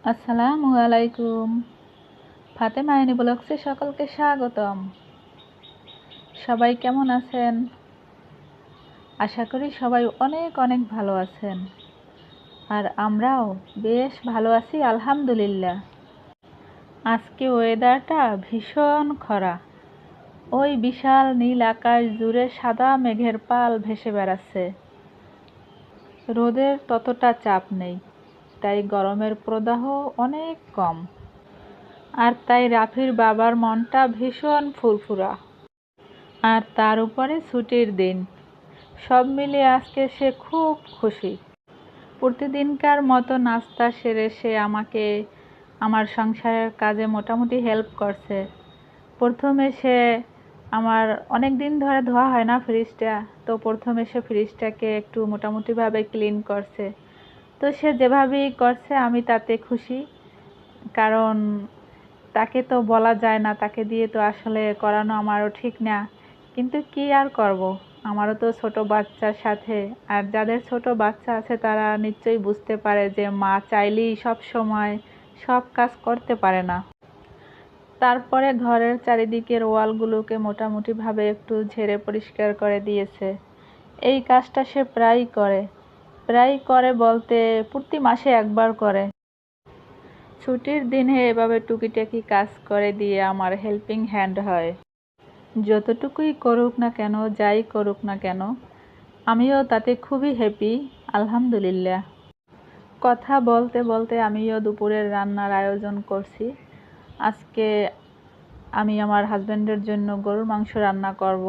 আসসালামু আলাইকুম। ফাতেমা আইনি ব্লগসে সকলকে স্বাগতম। সবাই কেমন আছেন? আশা করি সবাই অনেক অনেক ভালো আছেন। আর আমরাও বেশ ভালো আছি আলহামদুলিল্লাহ। আজকে ওয়েদারটা ভীষণ খরা। ওই বিশাল নীল আকাশ জুড়ে সাদা মেঘের পাল ভেসে বেড়াচ্ছে। রোদের ততটা চাপ নেই, তাই গরমের প্রদাহ অনেক কম। আর তাই রাফির বাবার মনটা ভীষণ ফুরফুরা। আর তার উপরে ছুটির দিন, সব মিলিয়ে আজকে সে খুব খুশি। প্রতিদিনকার মতো নাস্তা সেরে সে আমাকে আমার সংসারের কাজে মোটামুটি হেল্প করছে। প্রথমে সে আমার অনেক দিন ধরে ধোয়া হয় না ফ্রিজটা, তো প্রথমে সে ফ্রিজটাকে একটু মোটামুটিভাবে ক্লিন করছে। তো সে যেভাবেই করছে আমি তাতে খুশি, কারণ তাকে তো বলা যায় না, তাকে দিয়ে তো আসলে করানো আমারও ঠিক না। কিন্তু কি আর করব, আমারও তো ছোট বাচ্চার সাথে, আর যাদের ছোট বাচ্চা আছে তারা নিশ্চয়ই বুঝতে পারে যে মা চাইলেই সব সময় সব কাজ করতে পারে না। তারপরে ঘরের চারিদিকের ওয়ালগুলোকে মোটামুটিভাবে একটু ঝেড়ে পরিষ্কার করে দিয়েছে। এই কাজটা সে প্রায় করে বলতে প্রতি মাসে একবার করে। ছুটির দিনে এভাবে টুকিটাকি কাজ করে দিয়ে আমার হেল্পিং হ্যান্ড হয়। যতটুকুই করুক না কেন, যাই করুক না কেন, আমিও তাতে খুবই হ্যাপি আলহামদুলিল্লাহ। কথা বলতে বলতে আমিও দুপুরের রান্নার আয়োজন করছি। আজকে আমি আমার হাজব্যান্ডের জন্য গরুর মাংস রান্না করব।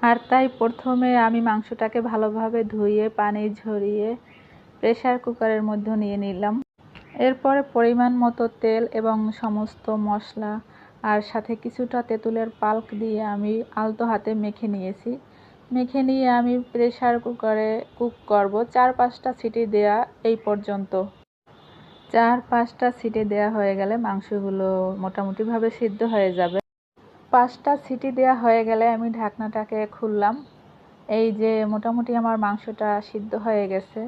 আর তাই প্রথমে আমি মাংসটাকে ভালোভাবে ধুয়ে পানি ঝরিয়ে প্রেসার কুকারের মধ্যে নিয়ে নিলাম। এরপরে পরিমাণ মতো তেল এবং সমস্ত মশলা আর সাথে কিছুটা তেঁতুলের পাল্প দিয়ে আমি আলতো হাতে মেখে নিয়েছি। মেখে নিয়ে আমি প্রেসার কুকারে কুক করব 4-5টা সিটি দেয়া এই পর্যন্ত। 4-5টা সিটি দেয়া হয়ে গেলে মাংসগুলো মোটামুটিভাবে সিদ্ধ হয়ে যাবে। 5টা সিটি দেয়া হয়ে গেলে আমি ঢাকনাটাকে খুললাম। এই যে মোটামুটি আমার মাংসটা সিদ্ধ হয়ে গেছে।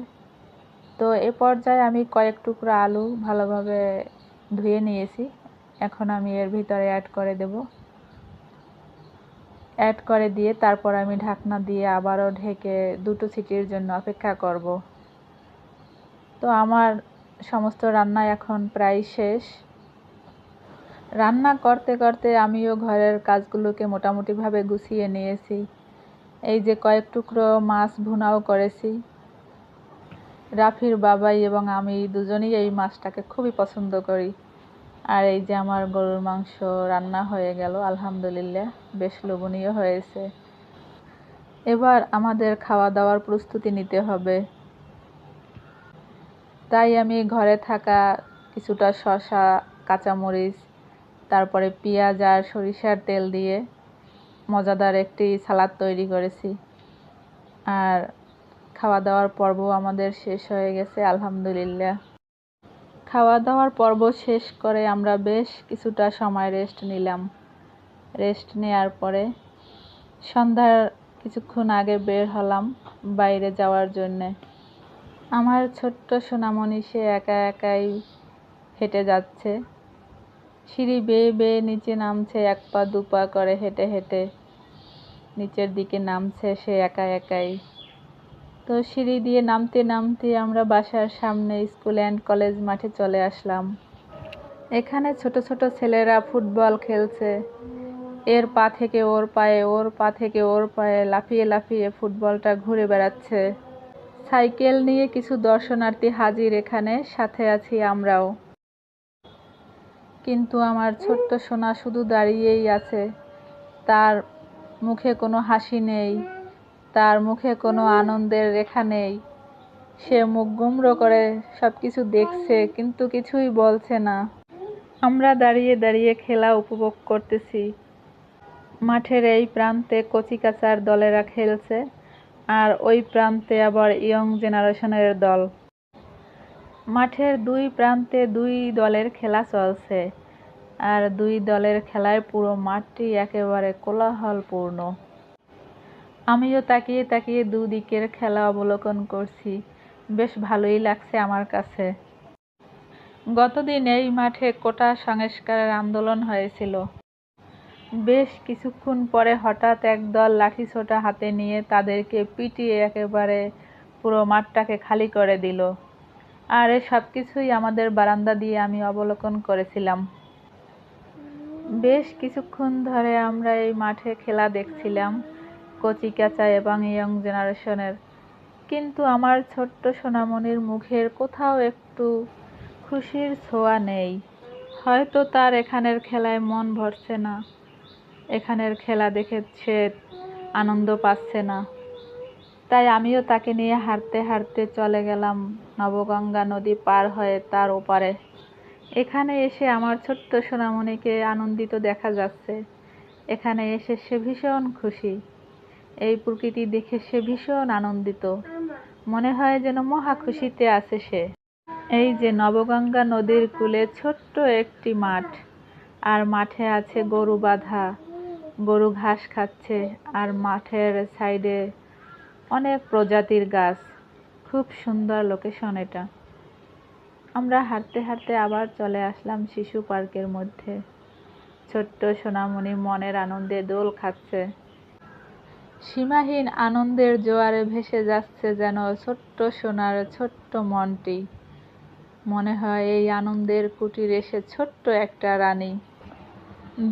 তো এ পর্যায়ে আমি কয়েক টুকরা আলু ভালোভাবে ধুয়ে নিয়েছি। এখন আমি এর ভিতরে অ্যাড করে দেব। অ্যাড করে দিয়ে তারপর আমি ঢাকনা দিয়ে আবারও ঢেকে 2টো সিটির জন্য অপেক্ষা করব। তো আমার সমস্ত রান্না এখন প্রায় শেষ। রান্না করতে করতে আমিও ঘরের কাজগুলোকে মোটামুটিভাবে গুছিয়ে নিয়েছি। এই যে কয়েক টুকরো মাছ ভুনাও করেছি। রাফির বাবাই এবং আমি দুজনেই এই মাছটাকে খুবই পছন্দ করি। আর এই যে আমার গরুর মাংস রান্না হয়ে গেল আলহামদুলিল্লাহ, বেশ লোভনীয় হয়েছে। এবার আমাদের খাওয়া দাওয়ার প্রস্তুতি নিতে হবে। তাই আমি ঘরে থাকা কিছুটা শসা, কাঁচামরিচ, তারপরে পেঁয়াজ আর সরিষার তেল দিয়ে মজাদার একটি সালাদ তৈরি করেছি। আর খাওয়া দাওয়ার পর্ব আমাদের শেষ হয়ে গেছে আলহামদুলিল্লাহ। খাওয়া দাওয়ার পর্ব শেষ করে আমরা বেশ কিছুটা সময় রেস্ট নিলাম। রেস্ট নেওয়ার পরে সন্ধ্যার কিছুক্ষণ আগে বের হলাম বাইরে যাওয়ার জন্যে। আমার ছোট্ট সোনামণি সে একা একাই হেঁটে যাচ্ছে। সিঁড়ি বেয়ে বেয়ে নিচে নামছে, 1 পা 2 পা করে হেঁটে হেঁটে নিচের দিকে নামছে সে একা একাই। তো সিঁড়ি দিয়ে নামতে নামতে আমরা বাসার সামনে স্কুল অ্যান্ড কলেজ মাঠে চলে আসলাম। এখানে ছোট ছোট ছেলেরা ফুটবল খেলছে। এর পা থেকে ওর পায়ে, ওর পা থেকে ওর পায়ে লাফিয়ে লাফিয়ে ফুটবলটা ঘুরে বেড়াচ্ছে। সাইকেল নিয়ে কিছু দর্শনার্থী হাজির এখানে, সাথে আছি আমরাও। কিন্তু আমার ছোট্ট সোনা শুধু দাঁড়িয়েই আছে। তার মুখে কোনো হাসি নেই, তার মুখে কোনো আনন্দের রেখা নেই। সে মুখ গুমড়ো করে সব কিছু দেখছে, কিন্তু কিছুই বলছে না। আমরা দাঁড়িয়ে দাঁড়িয়ে খেলা উপভোগ করতেছি। মাঠের এই প্রান্তে কচিকাঁচার দলেরা খেলছে, আর ওই প্রান্তে আবার ইয়ং জেনারেশনের দল। মাঠের 2 প্রান্তে 2 দলের খেলা চলছে, আর 2 দলের খেলায় পুরো মাঠটি একেবারে কোলাহলপূর্ণ। আমিও তাকিয়ে তাকিয়ে দুদিকের খেলা অবলোকন করছি। বেশ ভালোই লাগছে আমার কাছে। গতদিন এই মাঠে কোটা সংস্কারের আন্দোলন হয়েছিল। বেশ কিছুক্ষণ পরে হঠাৎ একদল লাঠিসোঁটা হাতে নিয়ে তাদেরকে পিটিয়ে একেবারে পুরো মাঠটাকে খালি করে দিল। আর এ সব কিছুই আমাদের বারান্দা দিয়ে আমি অবলোকন করেছিলাম। বেশ কিছুক্ষণ ধরে আমরা এই মাঠে খেলা দেখছিলাম, কচিকাঁচা এবং ইয়ং জেনারেশনের। কিন্তু আমার ছোট্ট সোনামণির মুখের কোথাও একটু খুশির ছোঁয়া নেই। হয়তো তার এখানের খেলায় মন ভরছে না, এখানের খেলা দেখে সে আনন্দ পাচ্ছে না। তাই আমিও তাকে নিয়ে হাঁটতে হাঁটতে চলে গেলাম নবগঙ্গা নদী পার হয়ে তার ওপারে। এখানে এসে আমার ছোট্ট সোনামণিকে আনন্দিত দেখা যাচ্ছে। এখানে এসে সে ভীষণ খুশি। এই প্রকৃতি দেখে সে ভীষণ আনন্দিত, মনে হয় যেন মহা খুশিতে আছে সে। এই যে নবগঙ্গা নদীর কূলে ছোট্ট একটি মাঠ, আর মাঠে আছে গরু বাঁধা। গরু ঘাস খাচ্ছে, আর মাঠের সাইডে অনেক প্রজাতির গাছ। খুব সুন্দর লোকেশন এটা। আমরা হাঁটতে হাঁটতে আবার চলে আসলাম শিশু পার্কের মধ্যে। ছোট্ট সোনামণি মনের আনন্দে দোল খাচ্ছে। সীমাহীন আনন্দের জোয়ারে ভেসে যাচ্ছে যেন ছোট্ট সোনার ছোট্ট মনটি। মনে হয় এই আনন্দের কুটিরে সে ছোট্ট একটা রানী।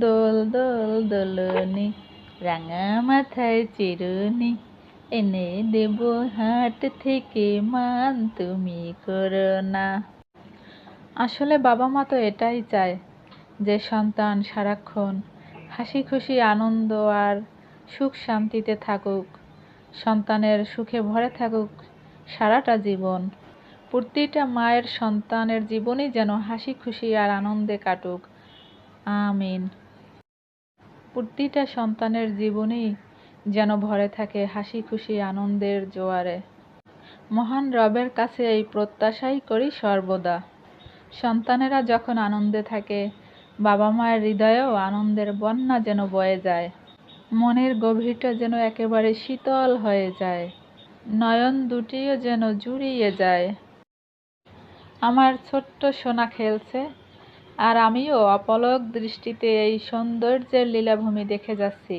দোল দোল দোলনি, রাঙা মাথায় চিরুনি, এনে দেব হাট থেকে মান, তুমি করো না। আসলে বাবা মা তো এটাই চায় যে সন্তান সারাক্ষণ হাসি খুশি আনন্দ আর সুখ শান্তিতে থাকুক, সন্তানের সুখে ভরে থাকুক সারাটা জীবন। প্রতিটা মায়ের সন্তানের জীবনই যেন হাসি খুশি আর আনন্দে কাটুক, আমিন। প্রতিটা সন্তানের জীবনই যেন ভরে থাকে হাসি খুশি আনন্দের জোয়ারে। মহান রবের কাছে এই প্রত্যাশাই করি সর্বদা। সন্তানেরা যখন আনন্দে থাকে, বাবা মায়ের হৃদয়েও আনন্দের বন্যা যেন বয়ে যায়। মনের গভীরটা যেন একেবারে শীতল হয়ে যায়, নয়ন দুটিও যেন জুড়িয়ে যায়। আমার ছোট্ট সোনা খেলছে, আর আমিও অপলক দৃষ্টিতে এই সৌন্দর্যের লীলাভূমি দেখে যাচ্ছি।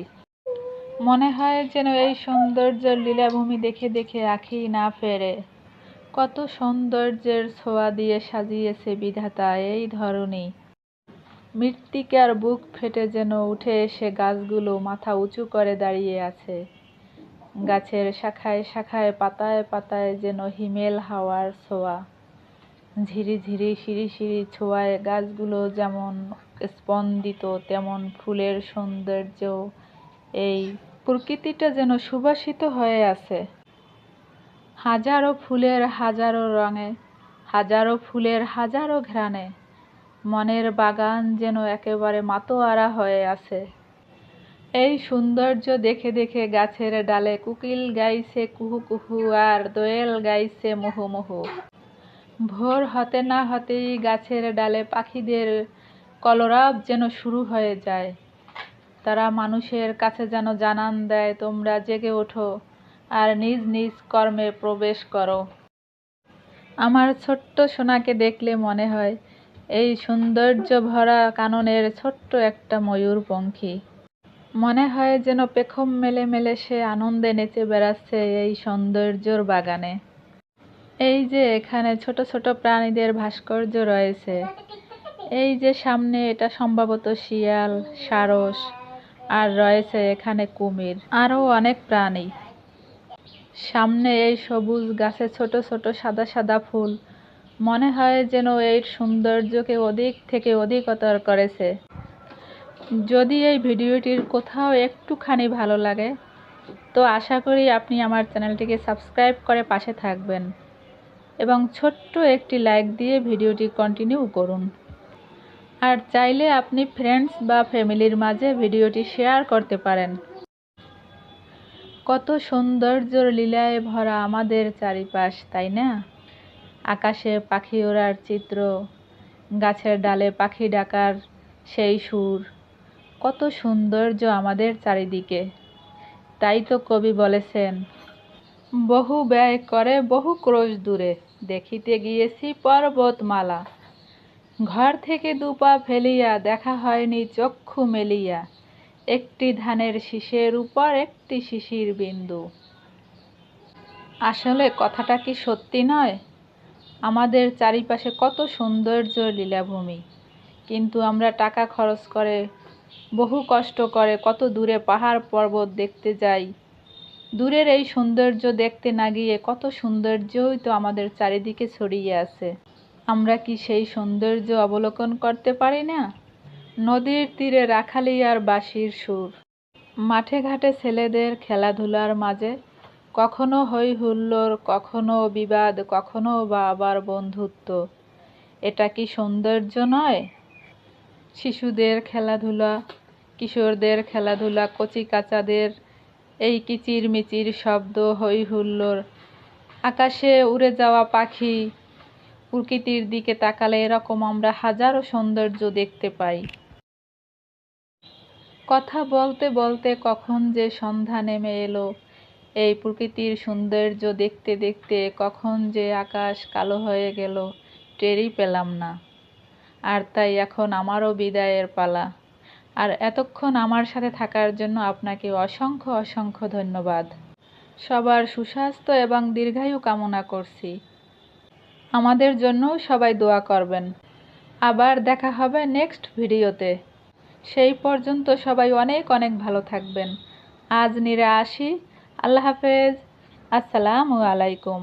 মনে হয় যেন এই সৌন্দর্যের লীলাভূমি দেখে দেখে আঁখি না ফেরে। কত সৌন্দর্যের ছোঁয়া দিয়ে সাজিয়েছে বিধাতা এই ধরনী। মৃত্তিকার বুক ফেটে যেন উঠে এসে গাছগুলো মাথা উঁচু করে দাঁড়িয়ে আছে। গাছের শাখায় শাখায় পাতায় পাতায় যেন হিমেল হাওয়ার ছোঁয়া। ঝিরি ঝিরি শিরি শিরি ছোঁয়ায় গাছগুলো যেমন স্পন্দিত, তেমন ফুলের সৌন্দর্য। এই প্রকৃতিটা যেন সুবাসিত হয়ে আছে হাজারো ফুলের হাজারো রঙে, হাজারো ফুলের হাজারো ঘ্রাণে। মনের বাগান যেন একেবারে মাতোয়ারা হয়ে আছে। এই সৌন্দর্য দেখে দেখে গাছের ডালে কোকিল গাইছে কুহু কুহু, আর দোয়েল গাইছে মুহু মুহু। ভোর হতে না হতেই গাছের ডালে পাখিদের কলরব যেন শুরু হয়ে যায়। তারা মানুষের কাছে যেন জানান দেয়, তোমরা জেগে ওঠো আর নিজ নিজ কর্মে প্রবেশ করো। আমার ছোট্ট সোনাকে দেখলে মনে হয় এই সৌন্দর্য ভরা কাননের ছোট্ট একটা ময়ূরপঙ্খী। মনে হয় যেন পেখম মেলে মেলে সে আনন্দে নেচে বেড়াচ্ছে এই সৌন্দর্যর বাগানে। এই যে এখানে ছোট ছোট প্রাণীদের ভাস্কর্য রয়েছে। এই যে সামনে, এটা সম্ভবত শিয়াল, সারস, আর রয়েছে এখানে কুমির, আরও অনেক প্রাণী। সামনে এই সবুজ গাছে ছোট ছোট সাদা সাদা ফুল মনে হয় যেন এর সৌন্দর্যকে অধিক থেকে অধিকতর করেছে। যদি এই ভিডিওটির কোথাও একটুখানি ভালো লাগে, তো আশা করি আপনি আমার চ্যানেলটিকে সাবস্ক্রাইব করে পাশে থাকবেন এবং ছোট্ট একটি লাইক দিয়ে ভিডিওটি কন্টিনিউ করুন। আর চাইলে আপনি ফ্রেন্ডস বা ফ্যামিলির মাঝে ভিডিওটি শেয়ার করতে পারেন। কত সৌন্দর্যর লীলায় ভরা আমাদের চারিপাশ, তাই না? আকাশে পাখি ওড়ার চিত্র, গাছের ডালে পাখি ডাকার সেই সুর, কত সৌন্দর্য আমাদের চারিদিকে। তাই তো কবি বলেছেন, বহু ব্যয় করে বহু ক্রোশ দূরে, দেখিতে গিয়েছি পর্বতমালা। ঘর থেকে দুপা ফেলিয়া দেখা হয়নি চক্ষু মেলিয়া, একটি ধানের শীষের উপর একটি শিশির বিন্দু। আসলে কথাটা কি সত্যি নয়? আমাদের চারিপাশে কত সৌন্দর্য লীলাভূমি, কিন্তু আমরা টাকা খরচ করে, বহু কষ্ট করে কত দূরে পাহাড় পর্বত দেখতে যাই। দূরের এই সৌন্দর্য দেখতে না গিয়ে কত সৌন্দর্যই তো আমাদের চারিদিকে ছড়িয়ে আছে। আমরা কি সেই সৌন্দর্য অবলোকন করতে পারি না? নদীর তীরে রাখালিয়ার বাঁশির সুর, মাঠে ঘাটে ছেলেদের খেলাধুলার মাঝে কখনো হই হুল্লোড়, কখনো বিবাদ, কখনো বা আবার বন্ধুত্ব। এটা কি সৌন্দর্য নয়? শিশুদের খেলাধুলা, কিশোরদের খেলাধুলা, কচিকাঁচাদের এই কিচিরমিচির শব্দ, হই হুল্লোড়, আকাশে উড়ে যাওয়া পাখি, প্রকৃতির দিকে তাকালে এরকম আমরা হাজারো সৌন্দর্য দেখতে পাই। কথা বলতে বলতে কখন যে সন্ধ্যা নেমে এলো, এই প্রকৃতির সৌন্দর্য দেখতে দেখতে কখন যে আকাশ কালো হয়ে গেল টেরই পেলাম না। আর তাই এখন আমারও বিদায়ের পালা। আর এতক্ষণ আমার সাথে থাকার জন্য আপনাকে অসংখ্য অসংখ্য ধন্যবাদ। সবার সুস্বাস্থ্য এবং দীর্ঘায়ু কামনা করছি। আমাদের জন্যও সবাই দোয়া করবেন। আবার দেখা হবে নেক্সট ভিডিওতে। সেই পর্যন্ত সবাই অনেক অনেক ভালো থাকবেন। আজ নিরে আসি। আল্লাহ হাফেজ। আসসালামু আলাইকুম।